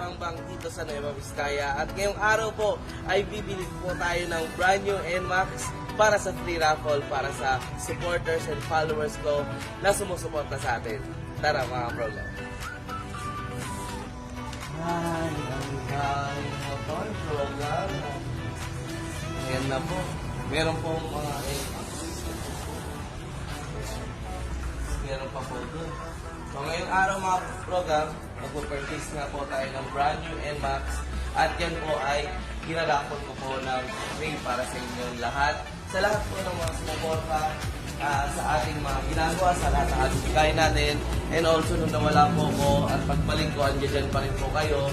tambang dito sa Nueva Vizcaya. At ngayong araw po ay bibili po tayo ng brand new NMAX para sa free raffle para sa supporters and followers ko na sumusuporta sa atin. Tara mga program. Ay, ang motor program. Ayan na po. Meron pong mga meron pa po doon. So ngayong araw mga program, magpo-purchase nga po tayo ng brand new NMAX at yan po ay ginalakot ko po ng free para sa inyong lahat. Sa lahat po ng mga sumuporta sa ating mga ginagawa, sa lahat ng ating bigay natin, and also nung nawala po ko at pagbalik ko, andyan pa rin po kayo.